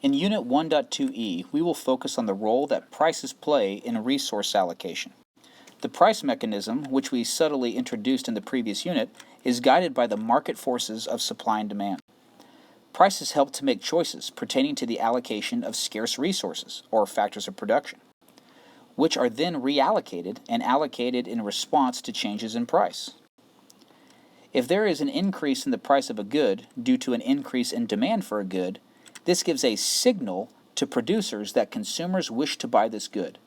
In Unit 1.2e, we will focus on the role that prices play in resource allocation. The price mechanism, which we subtly introduced in the previous unit, is guided by the market forces of supply and demand. Prices help to make choices pertaining to the allocation of scarce resources, or factors of production, which are then reallocated and allocated in response to changes in price. If there is an increase in the price of a good due to an increase in demand for a good, this gives a signal to producers that consumers wish to buy this good.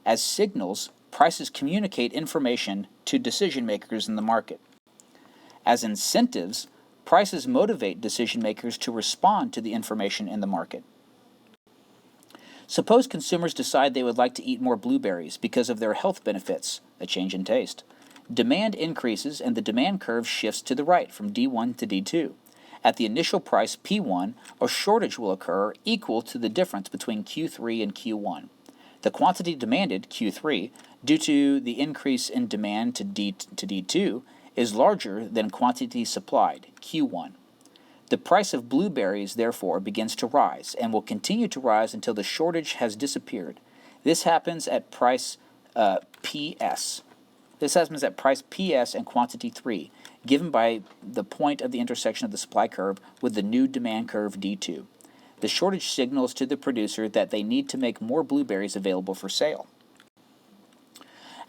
As signals, prices communicate information to decision makers in the market. As incentives, prices motivate decision makers to respond to the information in the market. Suppose consumers decide they would like to eat more blueberries because of their health benefits, a change in taste. Demand increases and the demand curve shifts to the right from D1 to D2. At the initial price P1, a shortage will occur equal to the difference between Q3 and Q1. The quantity demanded, Q3, due to the increase in demand to D2, is larger than quantity supplied, Q1. The price of blueberries, therefore, begins to rise and will continue to rise until the shortage has disappeared. This happens at price PS. This happens at price PS and quantity 3, given by the point of the intersection of the supply curve with the new demand curve D2. The shortage signals to the producer that they need to make more blueberries available for sale.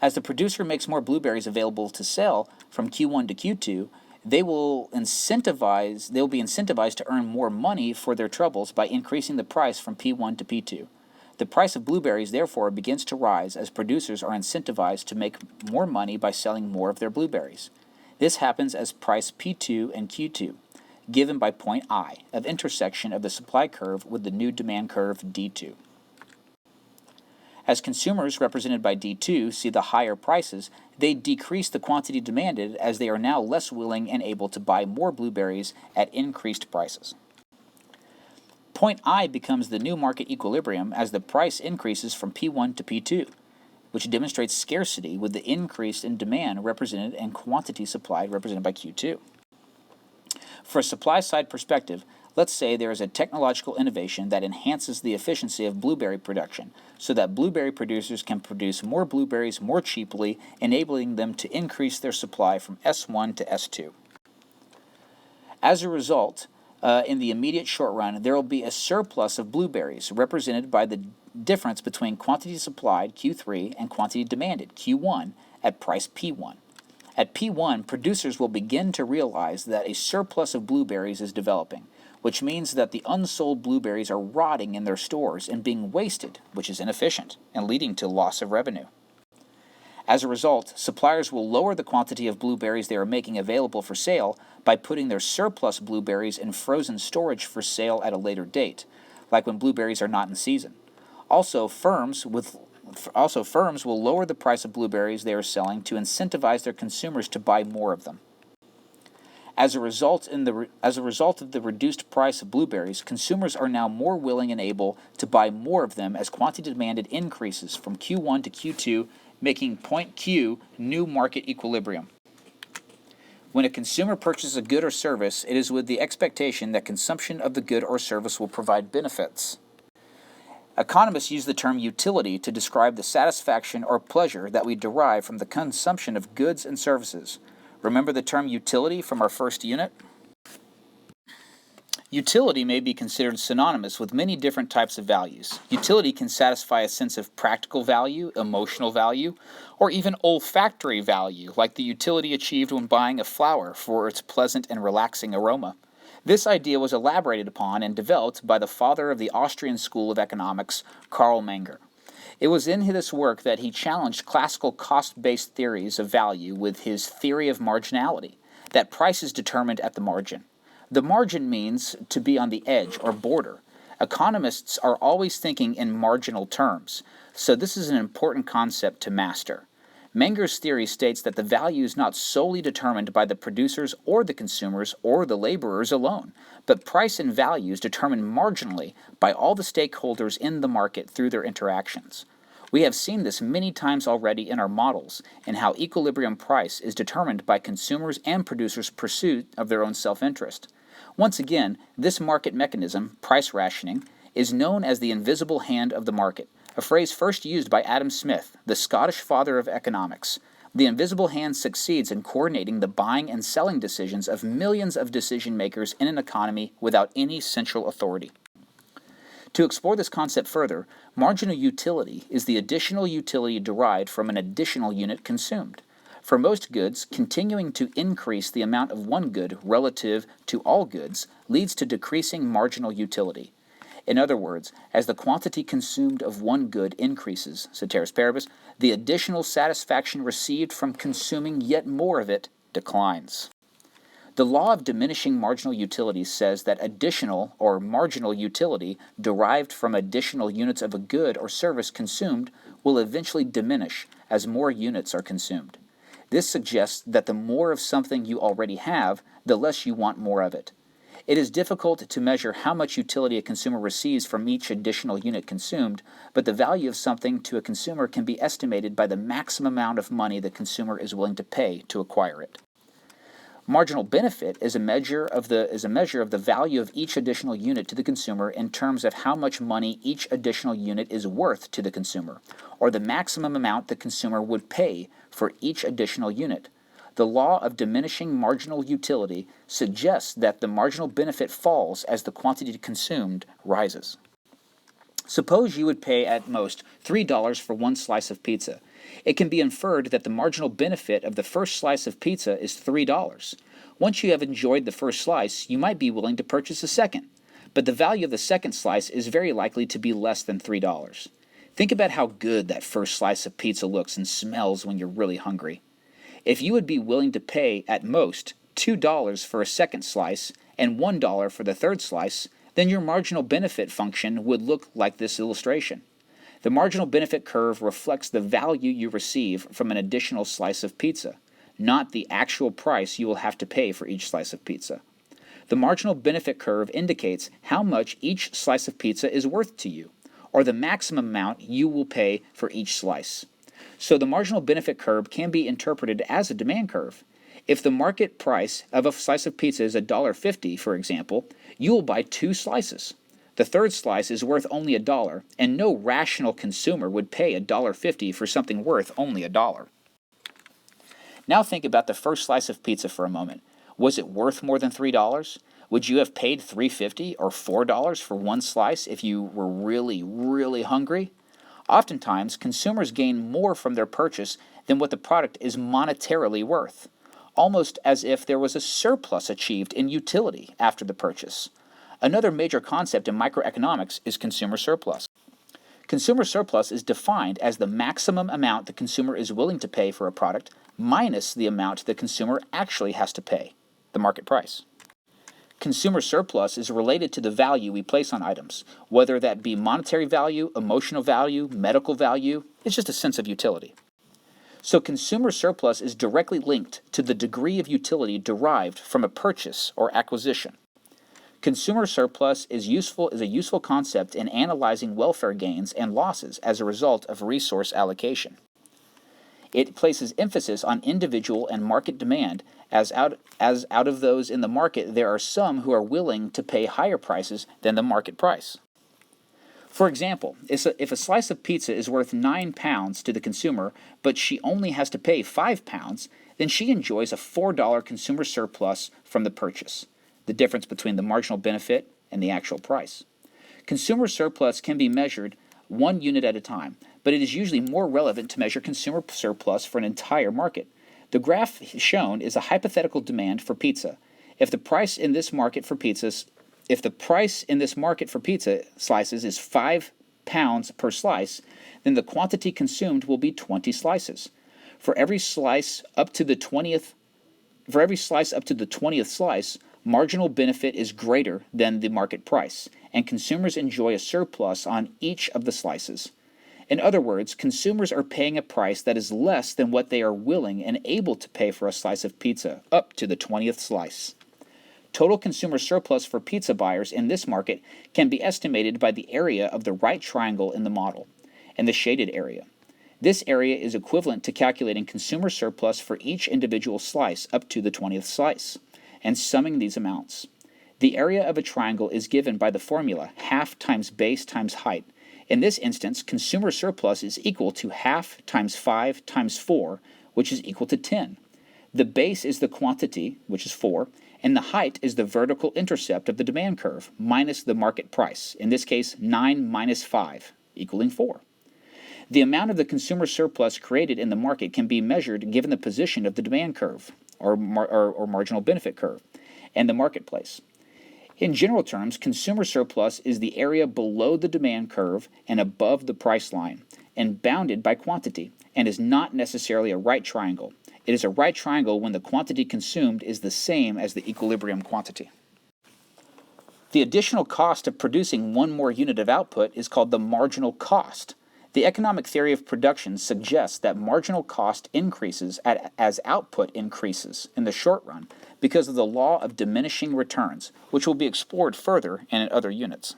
As the producer makes more blueberries available to sell from Q1 to Q2, they will be incentivized to earn more money for their troubles by increasing the price from P1 to P2. The price of blueberries, therefore, begins to rise as producers are incentivized to make more money by selling more of their blueberries. This happens as price P2 and Q2, given by point I of intersection of the supply curve with the new demand curve D2. As consumers, represented by D2, see the higher prices, they decrease the quantity demanded as they are now less willing and able to buy more blueberries at increased prices. Point I becomes the new market equilibrium as the price increases from P1 to P2, which demonstrates scarcity with the increase in demand represented and quantity supplied represented by Q2. For a supply-side perspective, let's say there is a technological innovation that enhances the efficiency of blueberry production so that blueberry producers can produce more blueberries more cheaply, enabling them to increase their supply from S1 to S2. As a result, in the immediate short run, there will be a surplus of blueberries represented by the difference between quantity supplied, Q3, and quantity demanded, Q1, at price P1. At P1, producers will begin to realize that a surplus of blueberries is developing, which means that the unsold blueberries are rotting in their stores and being wasted, which is inefficient and leading to loss of revenue. As a result, suppliers will lower the quantity of blueberries they are making available for sale by putting their surplus blueberries in frozen storage for sale at a later date, like when blueberries are not in season. Also, firms will lower the price of blueberries they are selling to incentivize their consumers to buy more of them. As a result of the reduced price of blueberries, consumers are now more willing and able to buy more of them as quantity demanded increases from Q1 to Q2, making point Q new market equilibrium. When a consumer purchases a good or service, it is with the expectation that consumption of the good or service will provide benefits. Economists use the term utility to describe the satisfaction or pleasure that we derive from the consumption of goods and services. Remember the term utility from our first unit? Utility may be considered synonymous with many different types of values. Utility can satisfy a sense of practical value, emotional value, or even olfactory value, like the utility achieved when buying a flower for its pleasant and relaxing aroma. This idea was elaborated upon and developed by the father of the Austrian School of Economics, Karl Menger. It was in this work that he challenged classical cost-based theories of value with his theory of marginality, that price is determined at the margin. The margin means to be on the edge or border. Economists are always thinking in marginal terms, so this is an important concept to master. Menger's theory states that the value is not solely determined by the producers or the consumers or the laborers alone, but price and value is determined marginally by all the stakeholders in the market through their interactions. We have seen this many times already in our models, and how equilibrium price is determined by consumers' and producers' pursuit of their own self-interest. Once again, this market mechanism, price rationing, is known as the invisible hand of the market, a phrase first used by Adam Smith, the Scottish father of economics. The invisible hand succeeds in coordinating the buying and selling decisions of millions of decision makers in an economy without any central authority. To explore this concept further, marginal utility is the additional utility derived from an additional unit consumed. For most goods, continuing to increase the amount of one good relative to all goods leads to decreasing marginal utility. In other words, as the quantity consumed of one good increases, ceteris paribus, the additional satisfaction received from consuming yet more of it declines. The law of diminishing marginal utility says that additional or marginal utility derived from additional units of a good or service consumed will eventually diminish as more units are consumed. This suggests that the more of something you already have, the less you want more of it. It is difficult to measure how much utility a consumer receives from each additional unit consumed, but the value of something to a consumer can be estimated by the maximum amount of money the consumer is willing to pay to acquire it. Marginal benefit is a measure of the value of each additional unit to the consumer in terms of how much money each additional unit is worth to the consumer, or the maximum amount the consumer would pay for each additional unit. The law of diminishing marginal utility suggests that the marginal benefit falls as the quantity consumed rises. Suppose you would pay at most $3 for one slice of pizza. It can be inferred that the marginal benefit of the first slice of pizza is $3. Once you have enjoyed the first slice, you might be willing to purchase a second, but the value of the second slice is very likely to be less than $3. Think about how good that first slice of pizza looks and smells when you're really hungry. If you would be willing to pay, at most, $2 for a second slice and $1 for the third slice, then your marginal benefit function would look like this illustration. The marginal benefit curve reflects the value you receive from an additional slice of pizza, not the actual price you will have to pay for each slice of pizza. The marginal benefit curve indicates how much each slice of pizza is worth to you, or the maximum amount you will pay for each slice. So the marginal benefit curve can be interpreted as a demand curve. If the market price of a slice of pizza is $1.50, for example, you will buy 2 slices. The third slice is worth only $1, and no rational consumer would pay $1.50 for something worth only $1. Now think about the first slice of pizza for a moment. Was it worth more than $3? Would you have paid $3.50 or $4 for one slice if you were really, really hungry? Oftentimes, consumers gain more from their purchase than what the product is monetarily worth, almost as if there was a surplus achieved in utility after the purchase. Another major concept in microeconomics is consumer surplus. Consumer surplus is defined as the maximum amount the consumer is willing to pay for a product minus the amount the consumer actually has to pay, the market price. Consumer surplus is related to the value we place on items, whether that be monetary value, emotional value, medical value. It's just a sense of utility. So consumer surplus is directly linked to the degree of utility derived from a purchase or acquisition. Consumer surplus is a useful concept in analyzing welfare gains and losses as a result of resource allocation. It places emphasis on individual and market demand, as out of those in the market, there are some who are willing to pay higher prices than the market price. For example, if a slice of pizza is worth £9 to the consumer, but she only has to pay £5, then she enjoys a $4 consumer surplus from the purchase, the difference between the marginal benefit and the actual price. Consumer surplus can be measured one unit at a time, but it is usually more relevant to measure consumer surplus for an entire market. The graph shown is a hypothetical demand for pizza. If the price in this market for pizza slices is £5 per slice, then the quantity consumed will be 20 slices. For every slice up to the 20th slice, marginal benefit is greater than the market price, and consumers enjoy a surplus on each of the slices. In other words, consumers are paying a price that is less than what they are willing and able to pay for a slice of pizza, up to the 20th slice. Total consumer surplus for pizza buyers in this market can be estimated by the area of the right triangle in the model, and the shaded area. This area is equivalent to calculating consumer surplus for each individual slice up to the 20th slice, and summing these amounts. The area of a triangle is given by the formula half times base times height. In this instance, consumer surplus is equal to half times 5 times 4, which is equal to 10. The base is the quantity, which is 4, and the height is the vertical intercept of the demand curve minus the market price, in this case 9 minus 5, equaling 4. The amount of the consumer surplus created in the market can be measured given the position of the demand curve, or marginal benefit curve, and the marketplace. In general terms, consumer surplus is the area below the demand curve and above the price line, and bounded by quantity, and is not necessarily a right triangle. It is a right triangle when the quantity consumed is the same as the equilibrium quantity. The additional cost of producing one more unit of output is called the marginal cost. The economic theory of production suggests that marginal cost increases as output increases in the short run because of the law of diminishing returns, which will be explored further and in other units.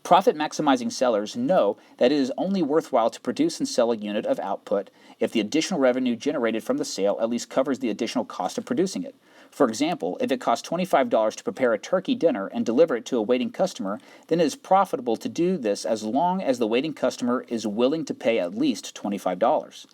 Profit-maximizing sellers know that it is only worthwhile to produce and sell a unit of output if the additional revenue generated from the sale at least covers the additional cost of producing it. For example, if it costs $25 to prepare a turkey dinner and deliver it to a waiting customer, then it is profitable to do this as long as the waiting customer is willing to pay at least $25.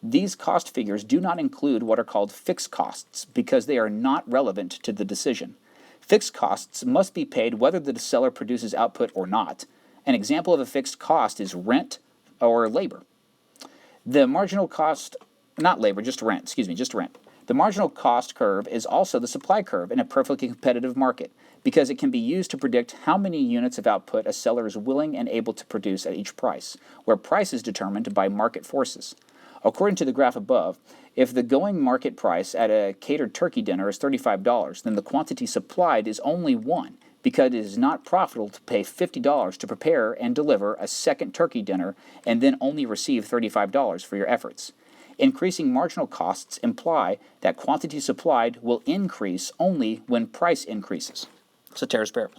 These cost figures do not include what are called fixed costs because they are not relevant to the decision. Fixed costs must be paid whether the seller produces output or not. An example of a fixed cost is rent or labor. The marginal cost, not labor, just rent. The marginal cost curve is also the supply curve in a perfectly competitive market because it can be used to predict how many units of output a seller is willing and able to produce at each price, where price is determined by market forces. According to the graph above, if the going market price at a catered turkey dinner is $35, then the quantity supplied is only 1 because it is not profitable to pay $50 to prepare and deliver a second turkey dinner and then only receive $35 for your efforts. Increasing marginal costs imply that quantity supplied will increase only when price increases. Ceteris paribus.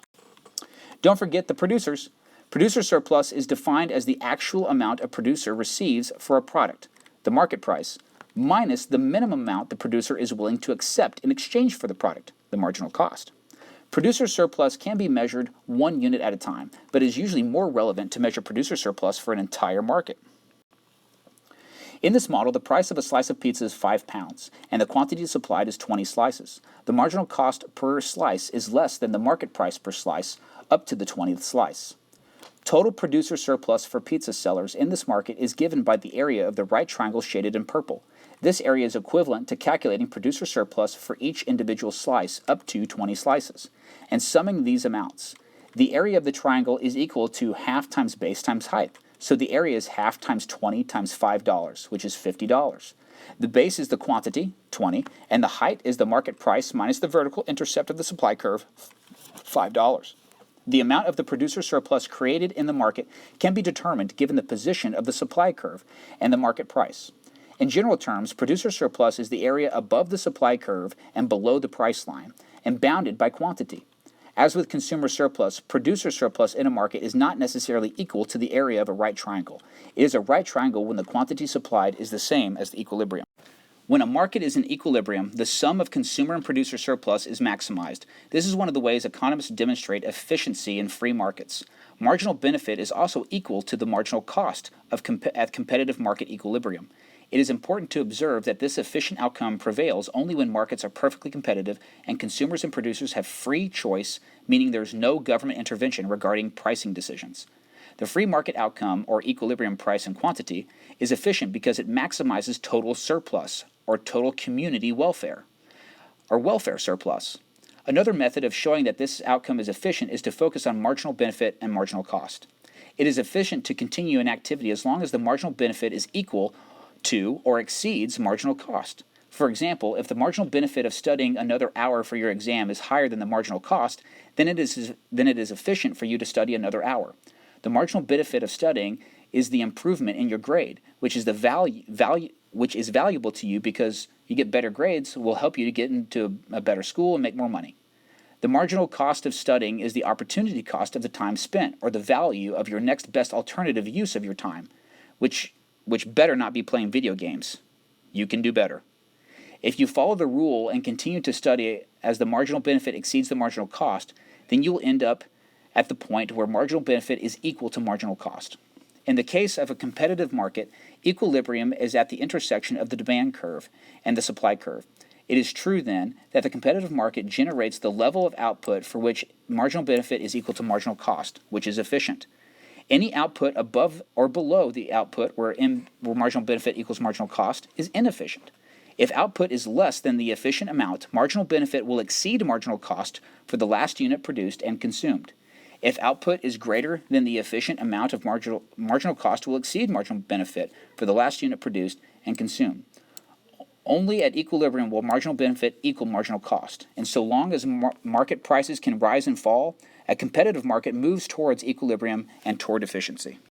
Don't forget the producers. Producer surplus is defined as the actual amount a producer receives for a product, the market price, minus the minimum amount the producer is willing to accept in exchange for the product, the marginal cost. Producer surplus can be measured 1 unit at a time, but is usually more relevant to measure producer surplus for an entire market. In this model, the price of a slice of pizza is 5 pounds, and the quantity supplied is 20 slices. The marginal cost per slice is less than the market price per slice up to the 20th slice. Total producer surplus for pizza sellers in this market is given by the area of the right triangle shaded in purple. This area is equivalent to calculating producer surplus for each individual slice up to 20 slices, and summing these amounts. The area of the triangle is equal to half times base times height. So the area is half times 20 times $5, which is $50. The base is the quantity, 20, and the height is the market price minus the vertical intercept of the supply curve, $5. The amount of the producer surplus created in the market can be determined given the position of the supply curve and the market price. In general terms, producer surplus is the area above the supply curve and below the price line, and bounded by quantity. As with consumer surplus, producer surplus in a market is not necessarily equal to the area of a right triangle. It is a right triangle when the quantity supplied is the same as the equilibrium. When a market is in equilibrium, the sum of consumer and producer surplus is maximized. This is one of the ways economists demonstrate efficiency in free markets. Marginal benefit is also equal to the marginal cost at competitive market equilibrium. It is important to observe that this efficient outcome prevails only when markets are perfectly competitive and consumers and producers have free choice, meaning there is no government intervention regarding pricing decisions. The free market outcome, or equilibrium price and quantity, is efficient because it maximizes total surplus, or total community welfare, or welfare surplus. Another method of showing that this outcome is efficient is to focus on marginal benefit and marginal cost. It is efficient to continue an activity as long as the marginal benefit is equal to or exceeds marginal cost. For example, if the marginal benefit of studying another hour for your exam is higher than the marginal cost, then it is efficient for you to study another hour. The marginal benefit of studying is the improvement in your grade, which is which is valuable to you because you get better grades will help you to get into a better school and make more money. The marginal cost of studying is the opportunity cost of the time spent, or the value of your next best alternative use of your time, which better not be playing video games. You can do better. If you follow the rule and continue to study as the marginal benefit exceeds the marginal cost, then you will end up at the point where marginal benefit is equal to marginal cost. In the case of a competitive market, equilibrium is at the intersection of the demand curve and the supply curve. It is true, then, that the competitive market generates the level of output for which marginal benefit is equal to marginal cost, which is efficient. Any output above or below the output where marginal benefit equals marginal cost is inefficient. If output is less than the efficient amount, marginal benefit will exceed marginal cost for the last unit produced and consumed. If output is greater than the efficient amount of marginal cost will exceed marginal benefit for the last unit produced and consumed. Only at equilibrium will marginal benefit equal marginal cost, and so long as market prices can rise and fall, a competitive market moves towards equilibrium and toward efficiency.